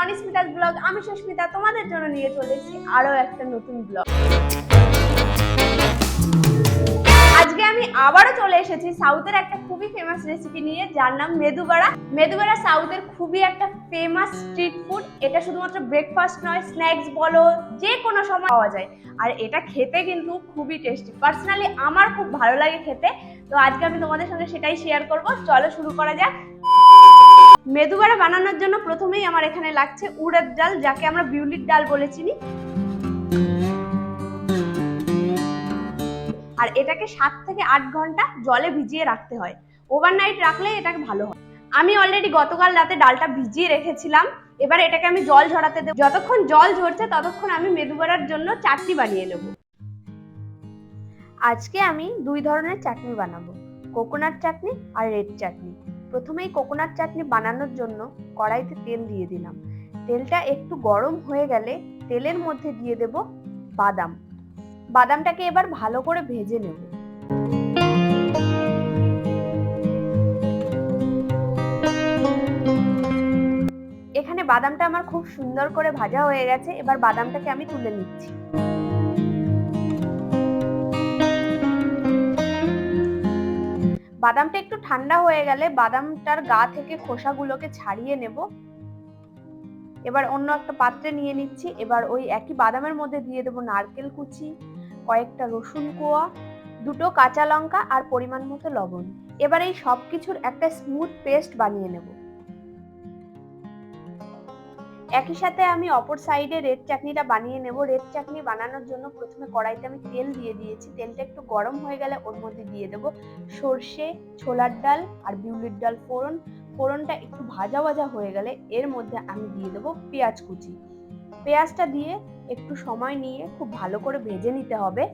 অনিস্মিতাস blog. আমি সুস্মিতা তোমাদের জন্য নিয়ে চলে এসেছি আরো একটা নতুন ব্লগ। আজকে আমি আবারও চলে এসেছি সাউথের একটা খুবই ফেমাস রেসিপি নিয়ে, যার নাম মেদু বড়া। মেদু বড়া সাউথের খুবই একটা ফেমাস স্ট্রিট ফুড। এটা শুধুমাত্র ব্রেকফাস্ট নয়, স্ন্যাক্স বলো যে কোনো সময় পাওয়া যায়। আর এটা খেতে কিন্তু খুবই টেস্টি। পার্সোনালি আমার খুব ভালো লাগে খেতে। তো আজকে আমি তোমাদের সঙ্গে সেটাই শেয়ার করব। চলো শুরু করা যাক। মেদু বড়া বানানোর জন্য প্রথমেই আমার এখানে লাগছে উড়দ ডাল, যাকে আমরা বিউলির ডাল বলে চিনি। আর এটাকে 7 থেকে 8 ঘন্টা জলে ভিজিয়ে রাখতে হয়। ওভারনাইট রাখলে এটাকে ভালো হয়। আমি অলরেডি গতকাল রাতে ডালটা ভিজিয়ে রেখেছিলাম। এবার এটাকে আমি জল ঝরাতে দেব। যতক্ষণ জল ঝরছে ততক্ষণ আমি মেদু বড়ার জন্য চাটনি বানিয়ে নেব। আজকে আমি দুই ধরনের চাটনি বানাবো, কোকোনাট চাটনি আর রেড চাটনি। প্রথমেই কোকোনাট চাটনি বানানোর জন্য কড়াইতে তেল দিয়ে দিলাম। তেলটা একটু গরম হয়ে গেলে তেলের মধ্যে দিয়ে দেব বাদাম। বাদামটাকে এবার ভালো করে ভেজে নেব। এখানে বাদামটা আমার খুব সুন্দর করে ভাজা হয়ে গেছে। এবার বাদামটাকে আমি তুলে নিচ্ছি। বাদামটা একটু ঠান্ডা হয়ে গেলে বাদামটার গা থেকে খোসাগুলোকে ছাড়িয়ে নেব। এবার অন্য একটা পাত্রে নিয়ে নিচ্ছি। এবার ওই একই বাদামের মধ্যে দিয়ে দেব নারকেল কুচি, কয়েকটা রসুন কোয়া, দুটো কাঁচা লঙ্কা আর পরিমাণ মতো লবণ। এবার এই সবকিছুর একটা স্মুথ পেস্ট বানিয়ে নেব। একই সাথে আমি অপর সাইডে রেড চাটনিটা বানিয়ে নেব। রেড চাটনি বানানোর জন্য প্রথমে কড়াইতে আমি তেল দিয়ে দিয়েছি। তেলটা একটু গরম হয়ে গেলে ওর মধ্যে দিয়ে দেব সর্ষে, ছোলার ডাল আর বিউলির ডাল ফোড়ন। ফোড়নটা একটু ভাজা ভাজা হয়ে গেলে এর মধ্যে আমি দিয়ে দেব পেঁয়াজ কুচি। পেঁয়াজটা দিয়ে একটু সময় নিয়ে খুব ভালো করে ভেজে নিতে হবে।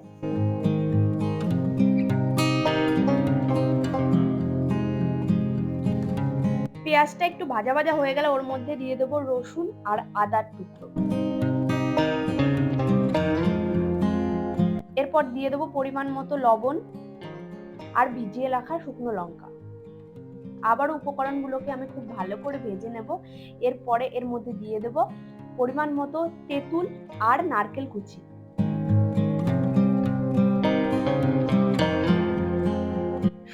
পেঁয়াজটা একটু ভাজা ভাজা হয়ে গেলে ওর মধ্যে দিয়ে দেব রসুন আর আদার টুকরো। এরপর দিয়ে দেব পরিমাণ মতো লবণ আর ভিজিয়ে রাখা শুকনো লঙ্কা। আবার উপকরণগুলোকে আমি খুব ভালো করে ভেজে নেব। এরপরে এর মধ্যে দিয়ে দেব পরিমাণ মতো তেঁতুল আর নারকেল কুচি।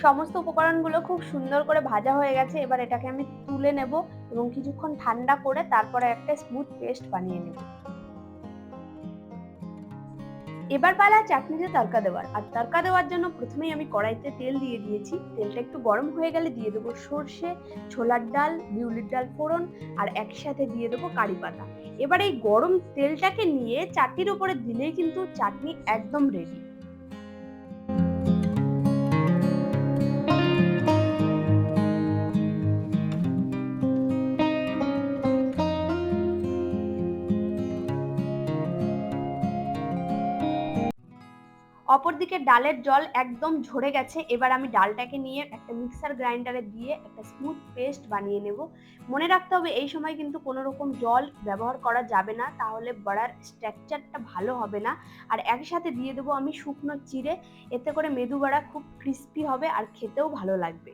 সমস্ত উপকরণগুলো খুব সুন্দর করে ভাজা হয়ে গেছে। এবার এটাকে আমি তুলে নেব এবং কিছুক্ষণ ঠান্ডা করে তারপরে একটা স্মুথ পেস্ট বানিয়ে নেব। এবার পালা চাটনিতে তড়কা দেওয়ার। আর তড়কা দেওয়ার জন্য প্রথমেই আমি কড়াইতে তেল দিয়ে দিয়েছি। তেলটা একটু গরম হয়ে গেলে দিয়ে দেবো সর্ষে, ছোলার ডাল, বিউলির ডাল ফোড়ন আর একসাথে দিয়ে দেবো কারি পাতা। এবার এই গরম তেলটাকে নিয়ে চাটনির উপরে দিলেই কিন্তু চাটনি একদম রেডি। অপরদিকে ডালের জল একদম ঝরে গেছে। এবার আমি ডালটাকে নিয়ে একটা মিক্সার গ্রাইন্ডারে দিয়ে একটা স্মুথ পেস্ট বানিয়ে নেব। মনে রাখতে হবে এই সময় কিন্তু কোনো রকম জল ব্যবহার করা যাবে না, তাহলে বড়ার স্ট্রাকচারটা ভালো হবে না। আর একসাথে দিয়ে দেবো আমি শুকনো চিড়ে। এতে করে মেদু বড়া খুব ক্রিস্পি হবে আর খেতেও ভালো লাগবে।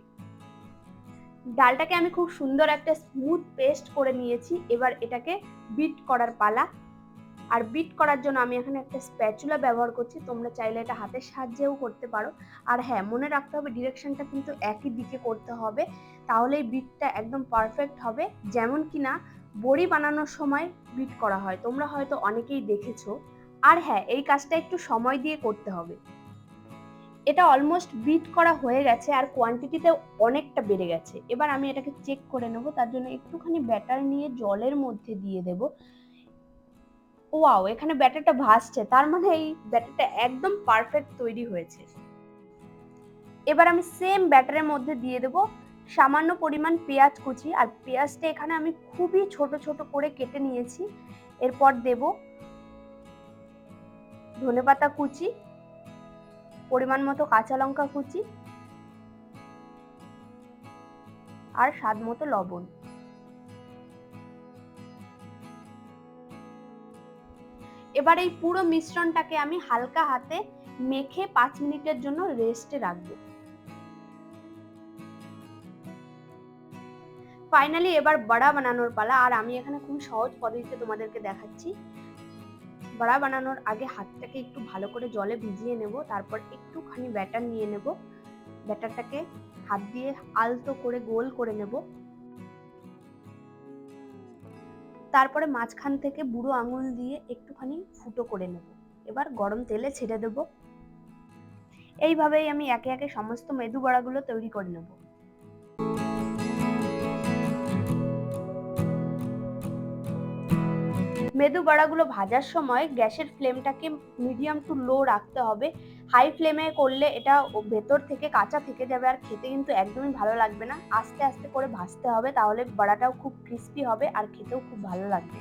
ডালটাকে আমি খুব সুন্দর একটা স্মুথ পেস্ট করে নিয়েছি। এবার এটাকে বিট করার পালা। আর বিট করার জন্য আমি এখানে একটা স্প্যাচুলা ব্যবহার করছি। তোমরা চাইলে এটা হাতের সাহায্যেও করতে পারো। আর হ্যাঁ, মনে রাখতে হবে ডিরেকশনটা কিন্তু একই দিকে করতে হবে, তাহলেই বিটটা একদম পারফেক্ট হবে। যেমন কিনা বড়ি বানানোর সময় বিট করা হয়, তোমরা হয়তো অনেকেই দেখেছো। আর হ্যাঁ, এই কাজটা একটু সময় দিয়ে করতে হবে। এটা অলমোস্ট বিট করা হয়ে গেছে আর কোয়ান্টিটিতেও অনেকটা বেড়ে গেছে। এবার আমি এটাকে চেক করে নেব। তার জন্য একটুখানি ব্যাটার নিয়ে জলের মধ্যে দিয়ে দেব। ওয়াও, এখানে ব্যাটারটা ভাসছে, তার মানে এই ব্যাটারটা একদম পারফেক্ট তৈরি হয়েছে। এবার আমি সেম ব্যাটারের মধ্যে দিয়ে দেব সামান্য পরিমাণ পেঁয়াজ কুচি। আর পেঁয়াজটা এখানে আমি খুবই ছোট ছোট করে কেটে নিয়েছি। এরপর দেব ধনেপাতা কুচি, পরিমাণ মতো কাঁচা লঙ্কা কুচি আর স্বাদ মতো লবণ। এবার এই পুরো মিশ্রণটাকে আমি হালকা হাতে মেখে 5 মিনিটের জন্য রেস্টে রাখবো। ফাইনালি এবার বড়া বানানোর পালা। আর আমি এখানে খুব সহজ পদ্ধতিতে তোমাদেরকে দেখাচ্ছি। বড়া বানানোর আগে হাতটাকে একটু ভালো করে জলে ভিজিয়ে নেব, তারপর একটুখানি ব্যাটার নিয়ে নেব, ব্যাটারটাকে হাত দিয়ে আলতো করে গোল করে নেব, তারপরে মাঝখান থেকে বুড়ো আঙুল দিয়ে একটুখানি ফুটো করে নেব। এবার গরম তেলে ছেড়ে দেব। এইভাবেই আমি একে একে সমস্ত মেদু বড়াগুলো তৈরি করে নেব। মেদু বড়াগুলো ভাজার সময় গ্যাসের ফ্লেমটাকে মিডিয়াম টু লো রাখতে হবে। হাই ফ্লেমে করলে এটা ভেতর থেকে কাঁচা থেকে যাবে আর খেতে কিন্তু একদমই ভালো লাগবে না। আস্তে আস্তে করে ভাজতে হবে, তাহলে বড়াটাও খুব ক্রিস্পি হবে আর খেতেও খুব ভালো লাগবে।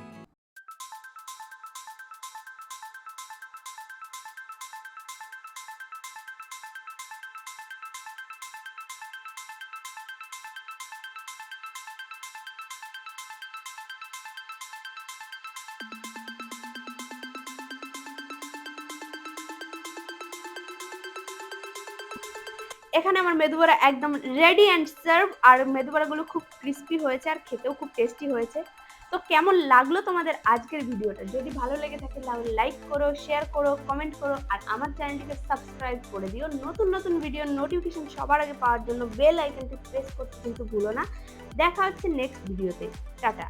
এখানে আমার মেদু বড়া একদম রেডি অ্যান্ড সার্ভ। আর মেদু বড়াগুলো খুব ক্রিস্পি হয়েছে আর খেতেও খুব টেস্টি হয়েছে। তো কেমন লাগলো তোমাদের আজকের ভিডিওটা? যদি ভালো লেগে থাকে তাহলে লাইক করো, শেয়ার করো, কমেন্ট করো আর আমার চ্যানেলটিকে সাবস্ক্রাইব করে দিও। নতুন নতুন ভিডিওর নোটিফিকেশন সবার আগে পাওয়ার জন্য বেল আইকনটি প্রেস করতে কিন্তু ভুলো না। দেখা হচ্ছে নেক্সট ভিডিওতে। টাটা।